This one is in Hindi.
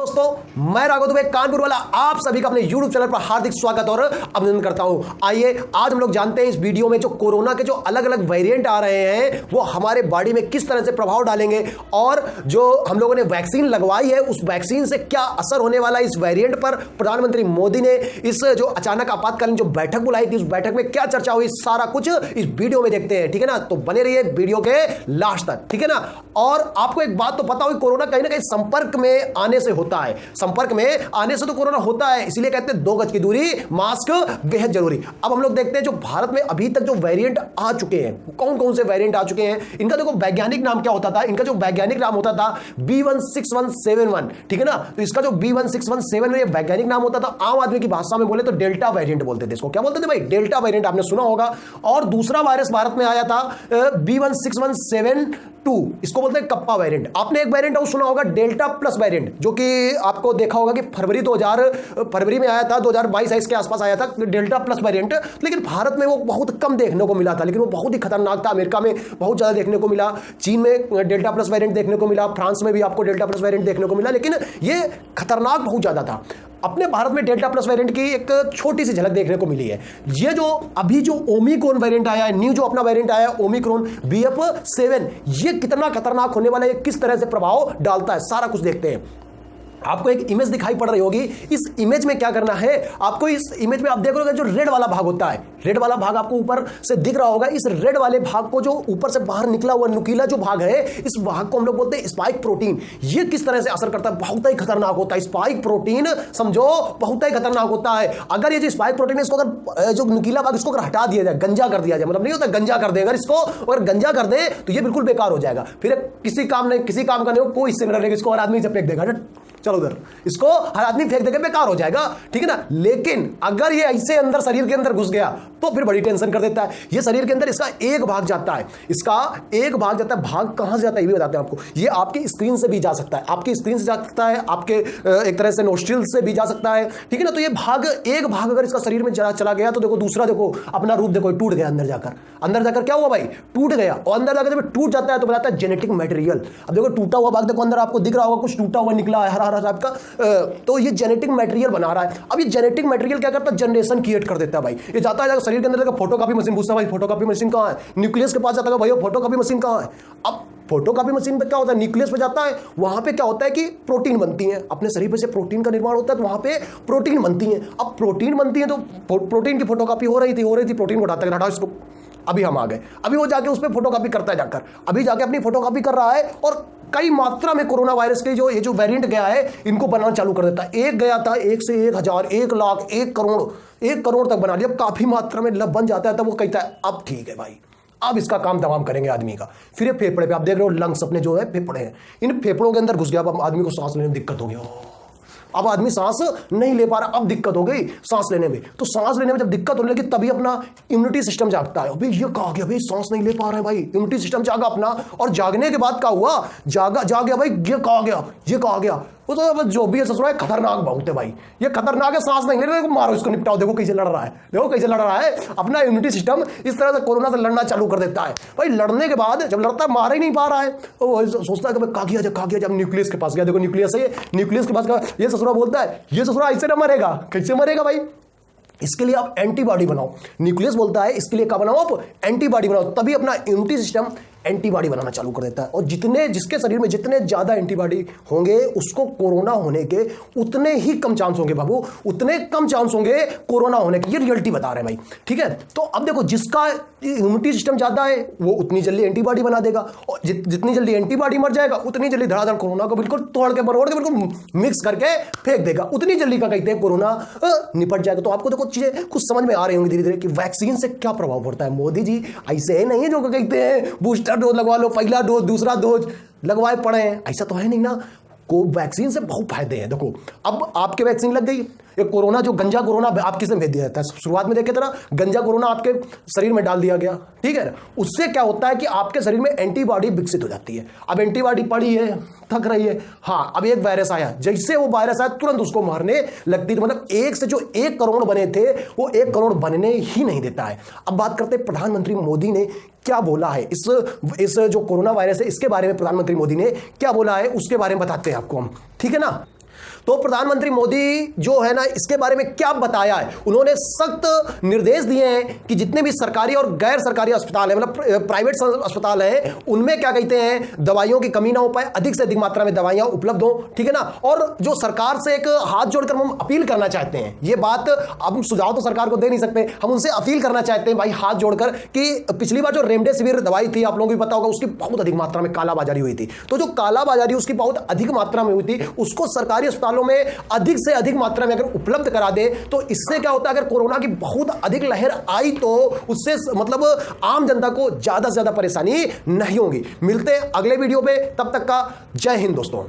दोस्तों, मैं राघव दुबे कानपुर वाला आप सभी का अपने YouTube चैनल पर हार्दिक स्वागत और अभिनंदन करता हूं। आइए आज हम लोग जानते हैं इस वीडियो में जो कोरोना के जो अलग अलग वेरिएंट आ रहे हैं वो हमारे बॉडी में किस तरह से प्रभाव डालेंगे और जो हम लोगों ने वैक्सीन लगवाई है उस वैक्सीन से क्या असर होने वाला है इस वेरिएंट पर। प्रधानमंत्री मोदी ने इस जो अचानक आपातकालीन जो बैठक बुलाई थी उस बैठक में क्या चर्चा हुई, सारा कुछ इस वीडियो में देखते हैं। ठीक है ना, तो बने रहिए वीडियो के लास्ट तक। ठीक है ना, और आपको एक बात तो पता होगी, कोरोना कहीं ना कहीं संपर्क में आने से होता है। संपर्क में आने से तो कोरोना होता है, इसीलिए कहते हैं 2 गज की दूरी, मास्क बेहद जरूरी। अब हम लोग देखते हैं जो भारत में अभी तक जो वेरिएंट आ चुके हैं, कौन कौन से वेरिएंट आ चुके हैं। इनका देखो वैज्ञानिक नाम क्या होता था, इनका जो वैज्ञानिक नाम होता था B16171। ठीक है ना, तो इसका जो B16171 में वैज्ञानिक नाम होता था, आम आदमी की भाषा में बोले तो डेल्टा वेरिएंट बोलते थे इसको। क्या बोलते थे भाई? डेल्टा वेरिएंट, आपने सुना होगा। और दूसरा वायरस भारत में आया था B16172, इसको बोलते हैं कप्पा वेरिएंट। आपने एक वेरिएंट और सुना होगा डेल्टा प्लस वेरिएंट, जो कि आपको देखा होगा कि फरवरी में आया था, 2022 के आसपास आया था डेल्टा प्लस वेरिएंट। लेकिन भारत में वो बहुत कम देखने को मिला था, लेकिन वो बहुत ही खतरनाक था। अमेरिका में बहुत ज्यादा देखने को मिला, चीन में डेल्टा प्लस वेरिएंट देखने को मिला, फ्रांस में भी आपको डेल्टा प्लस वेरिएंट देखने को मिला, लेकिन ये खतरनाक बहुत ज्यादा था। अपने भारत में डेल्टा प्लस वेरिएंट की एक छोटी सी झलक देखने को मिली है। ये जो अभी जो ओमिक्रॉन वेरिएंट आया है, न्यू जो अपना वेरिएंट आया है ओमिक्रॉन BF7, ये कितना खतरनाक होने वाला है, किस तरह से प्रभाव डालता है, सारा कुछ देखते हैं। आपको एक इमेज दिखाई पड़ रही होगी। इस इमेज में क्या करना है आपको, इस इमेज में आप देख रहे हो जो रेड वाला भाग होता है, रेड वाला भाग आपको ऊपर से दिख रहा होगा। इस रेड वाले भाग को, जो ऊपर से बाहर निकला हुआ नुकीला जो भाग है, इस भाग को हम लोग बोलते हैं स्पाइक प्रोटीन। ये किस तरह से असर करता है, बहुत ही खतरनाक होता है। स्पाइक प्रोटीन समझो बहुत ही खतरनाक होता है। अगर ये जो स्पाइक प्रोटीन है, इसको अगर जो नुकीला भाग इसको अगर हटा दिया जाए, गंजा कर दिया जाए, मतलब नहीं होता गंजा कर दे, अगर इसको अगर गंजा कर दे तो ये बिल्कुल बेकार हो जाएगा। फिर किसी काम का नहीं हो, कोई इससे नहीं रहेगा, इसको हर आदमी से फेंक देगा, चलो उधर, इसको हर आदमी फेंक देकर बेकार हो जाएगा। ठीक है ना, लेकिन अगर ये ऐसे अंदर शरीर के अंदर घुस गया तो फिर बड़ी टेंशन कर देता है। ये शरीर के अंदर इसका एक भाग जाता है, भाग कहां से जाता है ये भी बताते हैं आपको। ये आपकी स्क्रीन से भी जा सकता है, आपकी स्क्रीन से जा सकता है, आपके एक तरह से नोस्ट्रिल से भी जा सकता है। ठीक है ना, तो ये एक भाग अगर इसका शरीर में चला गया तो देखो दूसरा, देखो अपना रूप देखो, टूट गया अंदर जाकर क्या हुआ भाई, टूट गया। और अंदर जाकर जब टूट जाता है तो बताता है जेनेटिक मटेरियल। अब देखो टूटा हुआ भाग देखो अंदर आपको दिख रहा होगा, कुछ टूटा हुआ निकला है हरा टाइप का, तो ये जेनेटिक मटेरियल बना रहा है। अब ये जेनेटिक मटेरियल क्या करता है, जनरेशन क्रिएट कर देता है भाई। ये जाता है शरीर के अंदर, फोटोकॉपी मशीन पूछता है भाई फोटोकॉपी मशीन कहां है, न्यूक्लियस के पास जाता है भाई फोटोकॉपी मशीन कहां है। अब फोटोकॉपी मशीन पे क्या होता है, न्यूक्लियस पे जाता है, वहां पे क्या होता है कि प्रोटीन बनती है, अपने शरीर पे से प्रोटीन का निर्माण होता है, तो वहां पे प्रोटीन बनती है। अब प्रोटीन बनती है तो प्रोटीन की फोटोकॉपी हो रही थी, प्रोटीन को हटाता है, इसको अभी हम आ गए, अभी वो जाके उस पर फोटोकॉपी करता है, जाकर अभी जाके अपनी फोटोकॉपी कर रहा है और कई मात्रा में कोरोना वायरस के ये जो वेरिएंट गया है इनको बनाना चालू कर देता है। एक गया था 1 से 1000, 1 लाख, 1 करोड़ तक बना दिया। जब काफी मात्रा में बन जाता है तब वो कहता है अब ठीक है भाई, अब इसका काम तमाम करेंगे आदमी का। फिर ये फेफड़े पे आप देख रहे हो, लंग्स अपने जो है फेफड़े हैं, इन फेफड़ों के अंदर घुस गया। अब आदमी को सांस लेने में दिक्कत हो गई, अब आदमी सांस नहीं ले पा रहा, अब दिक्कत हो गई सांस लेने में। तो सांस लेने में जब दिक्कत होने लगी तभी अपना इम्यूनिटी सिस्टम जागता है। अभी ये कहा गया भाई सांस नहीं ले पा रहे भाई, इम्यूनिटी सिस्टम जागा अपना, और जागने के बाद क्या हुआ, जाग गया भाई, ये कहा गया वो तो जो भी है ससुरा खतरनाक बहुत है भाई, ये खतरनाक है, सांस नहीं ले रहे, मारो इसको, निपटाओ। देखो कैसे लड़ रहा है, अपना इम्यूनिटी सिस्टम इस तरह से कोरोना से लड़ना चालू कर देता है भाई। लड़ने के बाद जब लड़ता है, मार ही नहीं पा रहा है, तो सोचता है कि कहा गया, जब न्यूक्लियस के पास गया, देखो न्यूक्लियस है, न्यूक्लियस के पास गया, ये ससुरा बोलता है, ये ससुरा ऐसे ना मरेगा, कैसे मरेगा भाई, इसके लिए आप एंटीबॉडी बनाओ। न्यूक्लियस बोलता है इसके लिए क्या बनाओ, आप एंटीबॉडी बनाओ, तभी अपना इम्यूनिटी सिस्टम एंटीबॉडी बनाना चालू कर देता है। और जिसके शरीर में जितने ज्यादा एंटीबॉडी होंगे उसको कोरोना होने के उतने ही कम चांस होंगे बाबू, उतने कम चांस होंगे कोरोना होने के। ये रियलिटी बता रहे हैं भाई। ठीक है, तो अब देखो जिसका इम्यूनिटी सिस्टम ज्यादा है वो उतनी जल्दी एंटीबॉडी बना देगा, और जितनी जल्दी एंटीबॉडी मर जाएगा उतनी जल्दी धड़ाधड़ कोरोना को बिल्कुल तोड़ के मरोड़ के बिल्कुल मिक्स करके फेंक देगा, उतनी जल्दी का कहते हैं कोरोना निपट जाएगा। तो आपको देखो चीजें कुछ समझ में आ रही होंगी धीरे धीरे कि वैक्सीन से क्या प्रभाव पड़ता है। मोदी जी ऐसे नहीं है जो कहते हैं बूस्टर डोज लगवा लो, पहला डोज दूसरा डोज लगवाए पड़े हैं, ऐसा तो है नहीं ना। को वैक्सीन से बहुत फायदे हैं। देखो अब आपके वैक्सीन लग गई, ये कोरोना जो गंजा कोरोना आपके से भेज दिया जाता है, शुरुआत में देखे थे ना, गंजा कोरोना आपके शरीर में डाल दिया गया, ठीक है। उससे क्या होता है कि आपके शरीर में एंटीबॉडी विकसित हो जाती है। अब एंटीबॉडी पड़ी है, थक रही है, हाँ अब एक वायरस आया, जैसे वो वायरस आया तुरंत उसको मारने लगती है। मतलब एक से जो 1 करोड़ बने थे वो 1 करोड़ बनने ही नहीं देता है। अब बात करते हैं प्रधानमंत्री मोदी ने क्या बोला है इस जो कोरोना वायरस है इसके बारे में प्रधानमंत्री मोदी ने क्या बोला है उसके बारे में बताते हैं आपको हम, ठीक है ना। तो प्रधानमंत्री मोदी जो है ना, इसके बारे में क्या बताया है, उन्होंने सख्त निर्देश दिए हैं कि जितने भी सरकारी और गैर सरकारी अस्पताल है, मतलब प्राइवेट अस्पताल है, उनमें क्या कहते हैं, दवाइयों की कमी ना हो पाए, अधिक से अधिक मात्रा में दवाइयां उपलब्ध हो, ठीक है ना। और जो सरकार से एक हाथ जोड़कर हम अपील करना चाहते हैं, ये बात अब हम सुझाव तो सरकार को दे नहीं सकते, हम उनसे अपील करना चाहते हैं भाई हाथ जोड़कर कि पिछली बार जो रेमडेसिविर दवाई थी, आप लोगों को पता होगा, उसकी बहुत अधिक मात्रा में कालाबाजारी हुई थी। तो जो कालाबाजारी उसकी बहुत अधिक मात्रा में हुई थी, उसको सरकारी अस्पतालों में अधिक से अधिक मात्रा में अगर उपलब्ध करा दे तो इससे क्या होता है, अगर कोरोना की बहुत अधिक लहर आई तो उससे मतलब आम जनता को ज्यादा से ज्यादा परेशानी नहीं होगी। मिलते हैं अगले वीडियो पे, तब तक का जय हिंद दोस्तों।